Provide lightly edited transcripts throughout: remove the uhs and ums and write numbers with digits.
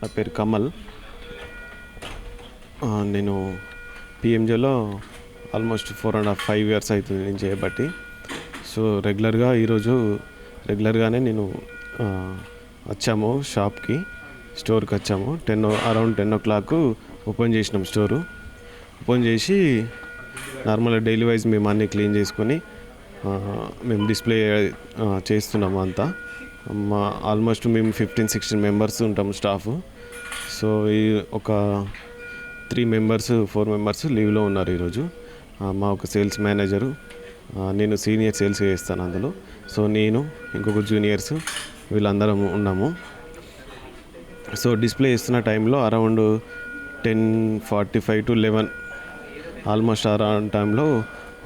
నా పేరు కమల్. నేను పిఎంజేలో ఆల్మోస్ట్ 4.5 ఇయర్స్ అవుతుంది నేను చేయబట్టి. సో రెగ్యులర్గానే నేను వచ్చాము షాప్కి, స్టోర్కి వచ్చాము. అరౌండ్ 10 o'clock ఓపెన్ చేసినాం స్టోరు. ఓపెన్ చేసి నార్మల్గా డైలీ వైజ్ మేము అన్నీ క్లీన్ చేసుకొని మేము డిస్ప్లే చేస్తున్నాము అంతా. ఆల్మోస్ట్ మేము 15-16 మెంబర్స్ ఉంటాము స్టాఫ్. సో ఈ ఒక 4 మెంబర్స్ లీవ్లో ఉన్నారు ఈరోజు. మా ఒక సేల్స్ మేనేజరు, నేను సీనియర్ సేల్స్ చేస్తాను అందులో. సో నేను ఇంకొక జూనియర్స్ వీళ్ళందరం ఉన్నాము. సో డిస్ప్లే చేస్తున్న టైంలో అరౌండ్ 10:45 to 11 ఆల్మోస్ట్ అరౌండ్ టైంలో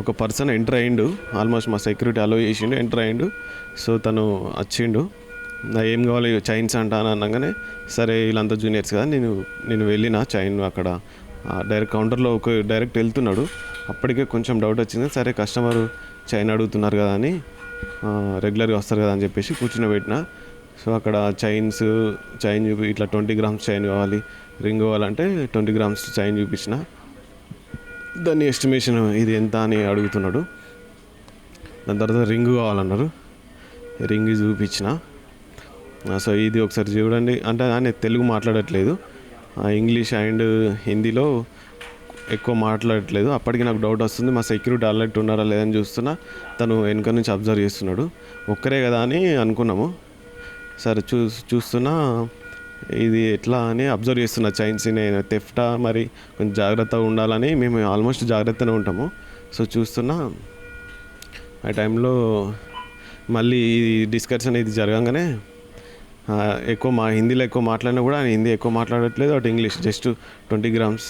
ఒక పర్సన్ ఎంటర్ అయ్యిండు. ఆల్మోస్ట్ మా సెక్యూరిటీ అలో చేసిండు, ఎంటర్ అయ్యిండు. సో తను వచ్చిండు, ఏం కావాలి చైన్స్ అంటాను అనగానే, సరే వీళ్ళంతా జూనియర్స్ కదా, నేను వెళ్ళిన చైన్ అక్కడ డైరెక్ట్ కౌంటర్లో డైరెక్ట్ వెళ్తున్నాడు. అప్పటికే కొంచెం డౌట్ వచ్చింది. సరే కస్టమర్ చైన్ అడుగుతున్నారు కదా అని, రెగ్యులర్గా వస్తారు కదా అని చెప్పేసి కూర్చుని. సో అక్కడ చైన్ ఇట్లా 20 grams చైన్ కావాలి, రింగ్ కావాలంటే 20 grams చైన్ చూపించిన. దాని ఎస్టిమేషన్ ఇది ఎంత అని అడుగుతున్నాడు. దాని తర్వాత రింగ్ కావాలన్నారు, రింగ్ చూపించిన. సో ఇది ఒకసారి చూడండి అంటే ఆయన తెలుగు మాట్లాడట్లేదు, ఇంగ్లీష్ అండ్ హిందీలో ఎక్కువ మాట్లాడట్లేదు. అప్పటికి నాకు డౌట్ వస్తుంది, మా సెక్యూరిటీ అలర్ట్ ఉన్నారా లేదని చూస్తున్నా. తను వెనక నుంచి అబ్జర్వ్ చేస్తున్నాడు. ఒక్కరే కదా అని అనుకున్నాము. సరే చూస్తున్నా ఇది ఎట్లా అని అబ్జర్వ్ చేస్తున్నా. చైన్స్ థెఫ్టా మరి కొంచెం జాగ్రత్తగా ఉండాలని మేము ఆల్మోస్ట్ జాగ్రత్తగానే ఉంటాము. సో చూస్తున్నా ఆ టైంలో మళ్ళీ ఈ డిస్కషన్ ఇది జరగగానే హిందీలో ఎక్కువ మాట్లాడినా కూడా ఆయన హిందీ ఎక్కువ మాట్లాడట్లేదు, అటు ఇంగ్లీష్ జస్ట్ 20 grams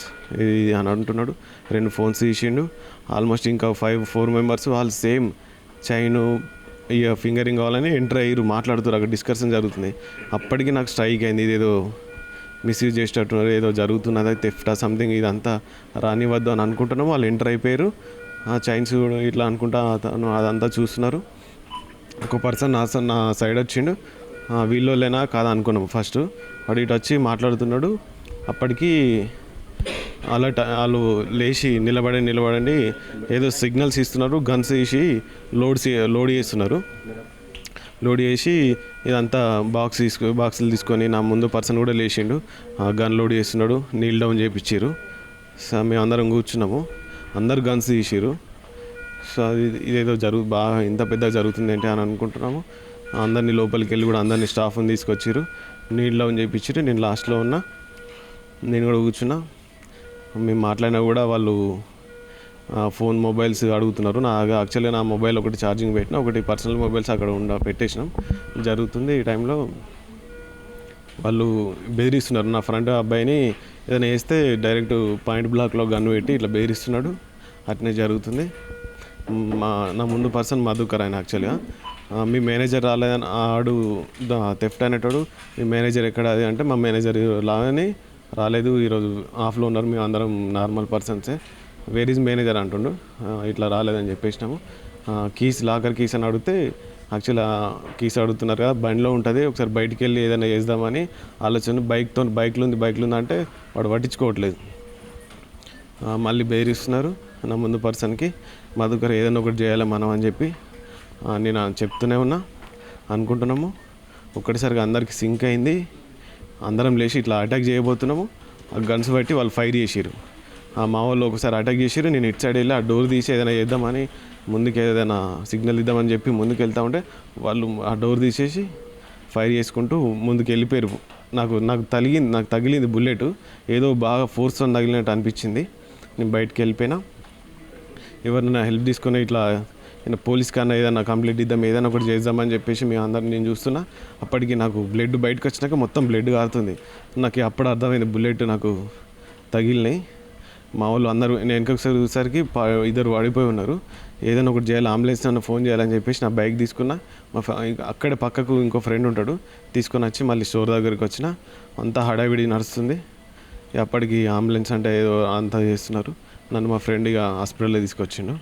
ఇది అని అంటున్నాడు. 2 phones తీసిండు. ఆల్మోస్ట్ ఇంకా 4 members వాళ్ళు సేమ్ చైను ఫింగరింగ్ కావాలని ఎంటర్ అయ్యారు, మాట్లాడుతారు. అక్కడ డిస్కషన్ జరుగుతుంది. అప్పటికి నాకు స్ట్రైక్ అయింది, ఇదేదో మిస్యూజ్ చేసేటట్టున్నారు, ఏదో జరుగుతున్నది, థెఫ్టా సంథింగ్, ఇదంతా రానివద్దు అని అనుకుంటున్నాము. వాళ్ళు ఎంటర్ అయిపోయారు. చైన్స్ ఇట్లా అనుకుంటా అదంతా చూస్తున్నారు. ఒక పర్సన్ నా సైడ్ వచ్చిండు. వీళ్ళోలేనా కాదా అనుకున్నాము ఫస్ట్. వాడు ఇటు వచ్చి మాట్లాడుతున్నాడు. అప్పటికి వాళ్ళు లేచి నిలబడండి ఏదో సిగ్నల్స్ ఇస్తున్నారు. గన్స్ వేసి లోడ్ చేస్తున్నారు. లోడ్ చేసి ఇదంతా బాక్సులు తీసుకొని నా ముందు పర్సన్ కూడా లేచిండు, గన్ లోడ్ చేస్తున్నాడు. నీల్ డౌన్ చేయించారు. సో మేము అందరం కూర్చున్నాము, అందరు గన్స్ తీసిరు. సో ఇదేదో బాగా ఇంత పెద్దగా జరుగుతుంది ఏంటి అని అనుకుంటున్నాము. అందరినీ లోపలికి వెళ్ళి కూడా అందరినీ స్టాఫ్ని తీసుకొచ్చారు, నీల్ డౌన్ చేయించారు. నేను లాస్ట్లో ఉన్నా, నేను కూడా కూర్చున్నా. మేము మాట్లాడినా కూడా వాళ్ళు మొబైల్స్ అడుగుతున్నారు. యాక్చువల్గా నా మొబైల్ ఒకటి ఛార్జింగ్ పెట్టినా, ఒకటి పర్సనల్ మొబైల్స్ అక్కడ పెట్టేసినాం. జరుగుతుంది ఈ టైంలో వాళ్ళు బెదిరిస్తున్నారు. నా ఫ్రెండ్ అబ్బాయిని ఏదైనా వేస్తే డైరెక్ట్ పాయింట్ బ్లాక్లో గన్ పెట్టి ఇట్లా బెదిరిస్తున్నాడు. అట్నే జరుగుతుంది. నా ముందు పర్సన్ మధుకర్ ఆయన. యాక్చువల్గా మీ మేనేజర్ రాలేదని ఆడు థెఫ్ట్ అనేటాడు. మీ మేనేజర్ ఎక్కడ అది అంటే, మా మేనేజర్ లాగానే రాలేదు, ఈరోజు ఆఫ్లో ఉన్నారు, మేము అందరం నార్మల్ పర్సన్సే, వేర్ ఈజ్ మేనేజర్ అంటుండు. ఇట్లా రాలేదని చెప్పేసినాము. లాకర్ కీస్ అని అడిగితే, యాక్చువల్గా కీస్ అడుగుతున్నారు కదా, బండిలో ఉంటుంది, ఒకసారి బయటికి వెళ్ళి ఏదైనా చేద్దామని ఆలోచన. బైక్లో ఉంది అంటే వాడు పట్టించుకోవట్లేదు. మళ్ళీ బెదిరిస్తున్నారు నా ముందు పర్సన్కి. మధుకర్ ఏదైనా ఒకటి చేయాలి మనం అని చెప్పి నేను చెప్తూనే ఉన్నా. అనుకుంటున్నాము. ఒక్కటిసారిగా అందరికి సింక్ అయింది. అందరం లేచి ఇట్లా అటాక్ చేయబోతున్నాము. ఆ గన్స్ బట్టి వాళ్ళు ఫైర్ చేసిరు. మా వాళ్ళు ఒకసారి అటాక్ చేసిరు. నేను ఇటు సైడ్ వెళ్ళి ఆ డోర్ తీసి ఏదైనా చేద్దామని, ముందుకు ఏదైనా సిగ్నల్ ఇద్దామని చెప్పి ముందుకు వెళ్తా ఉంటే వాళ్ళు ఆ డోర్ తీసేసి ఫైర్ చేసుకుంటూ ముందుకు వెళ్ళిపోయారు. నాకు తగిలింది బుల్లెట్, ఏదో బాగా ఫోర్స్తో తగిలినట్టు అనిపించింది. నేను బయటకు వెళ్ళిపోయినా. ఎవరైనా హెల్ప్ తీసుకొని ఇట్లా పోలీస్ కన్నా ఏదైనా కంప్లైంట్ ఇద్దాం, ఏదైనా ఒకటి చేద్దామని చెప్పేసి మేము అందరం నేను చూస్తున్నా. అప్పటికి నాకు బ్లడ్ బయటకు వచ్చినాక మొత్తం బ్లడ్ కారుతుంది. నాకు అప్పుడు అర్థమైంది బుల్లెట్ నాకు తగిలినాయి. మా వాళ్ళు అందరూ నేను వెనకొకసారి చూసరికి ఇద్దరు పడిపోయి ఉన్నారు. ఏదైనా ఒకటి చేయాలి, అంబులెన్స్ నన్ను ఫోన్ చేయాలని చెప్పేసి నా బైక్ తీసుకున్నా. అక్కడే పక్కకు ఇంకో ఫ్రెండ్ ఉంటాడు, తీసుకొని వచ్చి మళ్ళీ స్టోర్ దగ్గరికి వచ్చిన. అంతా హడావిడి నడుస్తుంది. అప్పటికి అంబులెన్స్ అంటే ఏదో అంతా చేస్తున్నారు. నన్ను మా ఫ్రెండ్ ఇక హాస్పిటల్లో తీసుకొచ్చిండు.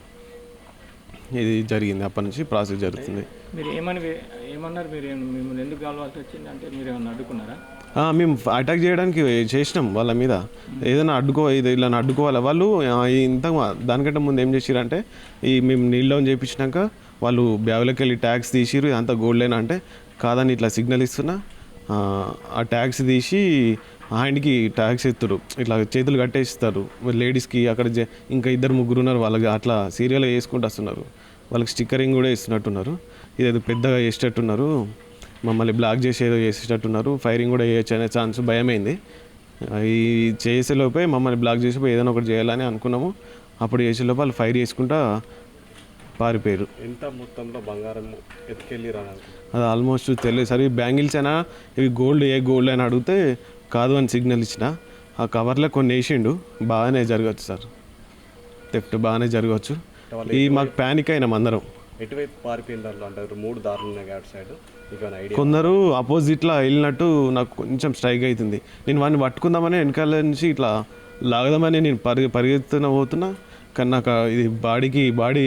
ఇది జరిగింది. అప్పటి నుంచి ప్రాసెస్ జరుగుతుంది. మీరు ఏమన్నారు, మీరు మిమ్మల్ని ఎందుకు కావాల్సి వచ్చింది అంటే మీరు ఏమన్నా అడ్డుకున్నారా? మేము అటాక్ చేయడానికి చేసినాం వాళ్ళ మీద, ఏదైనా ఇది ఇలా అడ్డుకోవాలి వాళ్ళు. ఇంత దానికంటే ముందు ఏం చేసిరంటే మేము నీళ్ళు డౌన్ చేయించినాక వాళ్ళు బ్యాగులోకి వెళ్ళి ట్యాక్స్ తీసిరు, ఇదంతా గోల్డేనా అంటే కాదని ఇట్లా సిగ్నల్ ఇస్తున్నా ఆ ట్యాక్స్ తీసి హ్యాండ్కి ట్యాక్స్ ఎత్తురు, ఇట్లా చేతులు కట్టేస్తారు లేడీస్కి. అక్కడ ఇంకా 2-3 ఉన్నారు, వాళ్ళకి అట్లా సీరియల్గా వేసుకుంటూ వస్తున్నారు. వాళ్ళకి స్టిక్కరింగ్ కూడా ఇస్తున్నట్టున్నారు, ఇదేదో పెద్దగా వేసేటట్టున్నారు, మమ్మల్ని బ్లాక్ చేసి ఏదో చేసేటట్టున్నారు, ఫైరింగ్ కూడా చేయొచ్చు అనే ఛాన్స్ భయమైంది. ఈ చేసేలోపే మమ్మల్ని బ్లాక్ చేసి ఏదైనా ఒకటి చేయాలని అనుకున్నాము. అప్పుడు చేసేలోపు వాళ్ళు ఫైర్ చేసుకుంటా పారిపోయారు. ఎంత మొత్తంలో బంగారం ఎత్తుకెళ్ళిరా? అది ఆల్మోస్ట్ తెలియదు సార్. ఈ బ్యాంగిల్స్ అయినా ఇవి గోల్డ్ అని అడిగితే కాదు అని సిగ్నల్ ఇచ్చిన. ఆ కవర్లో కొన్ని వేసిండు, బాగానే జరగచ్చు సార్, థెఫ్ట్ బాగానే జరగవచ్చు. మాకు ప్యానిక్ అయినాం అందరం. ఎటువైపు పారిపోయిందారు అంటారు? 3 దారులు ఉన్నాయి అటు సైడ్. కొందరు అపోజిట్లో వెళ్ళినట్టు నాకు కొంచెం స్ట్రైక్ అవుతుంది. నేను వాడిని పట్టుకుందామని వెనకాల నుంచి ఇట్లా లాగదామని నేను పరిగెత్తున కానీ నాకు ఇది బాడీ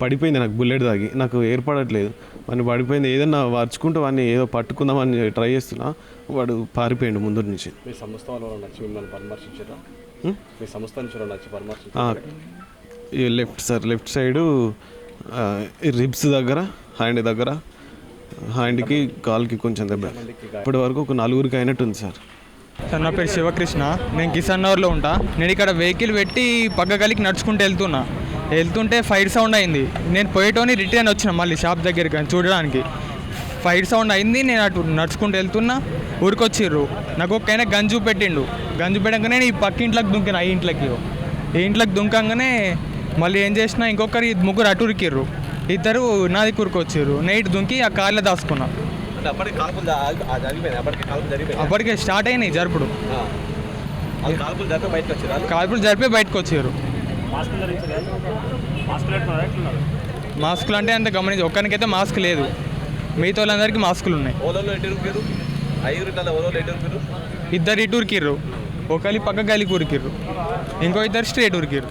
పడిపోయింది, నాకు బుల్లెట్ తాగి నాకు ఏర్పడట్లేదు. వాడిని పడిపోయింది, ఏదన్నా వరుచుకుంటూ వాడిని ఏదో పట్టుకుందామని ట్రై చేస్తున్నా, వాడు పారిపోయిండు ముందు నుంచి. మీ సంస్థ వాళ్ళు నచ్చి మిమ్మల్ని పరామర్శించారా? మీ సంస్థ నుంచి నచ్చి పరామర్శించారు? లెఫ్ట్ సైడు రిబ్స్ దగ్గర, హ్యాండ్ దగ్గర, హ్యాండ్కి కాల్కి కొంచెం దెబ్బ. ఇప్పటి వరకు ఒక 4గురికి అయినట్టుంది సార్. సార్ నా పేరు శివకృష్ణ, నేను కిసాన్ నగర్లో ఉంటా. నేను ఇక్కడ వెహికల్ పెట్టి పక్క గలికి నడుచుకుంటూ వెళ్తుంటే ఫైర్ సౌండ్ అయింది. నేను పోయేటోని రిటర్న్ వచ్చిన మళ్ళీ షాప్ దగ్గరికి చూడడానికి. ఫైర్ సౌండ్ అయింది, నేను అటు నడుచుకుంటూ వెళ్తున్నా, ఊరికొచ్చిర్రు. నాకు ఒక ఆయన గంజు పెట్టగానే ఈ పక్క ఇంట్లోకి దుంకిన, ఈ ఇంట్లోకి దుంకంగానే మళ్ళీ ఏం చేసినా ఇంకొకరు 3 అటు ఉరికిర్రు, 2 నాది కూరుకొచ్చారు. నైట్ దుంకి ఆ కార్లో దాచుకున్నా. అప్పటికే స్టార్ట్ అయినాయి జరుపుడు, కాల్పులు జరిపి బయటకు వచ్చారు. మాస్కులు అంటే అంత గమనించి ఒక్కరికైతే మాస్క్ లేదు, మిగతా వాళ్ళందరికీ మాస్కులు ఉన్నాయి. 2 ఇటు ఉరికిర్రు, ఒకరి పక్క గలికి ఉరికిర్రు, ఇంకో 2 స్ట్రేట్ ఉరికిర్రు.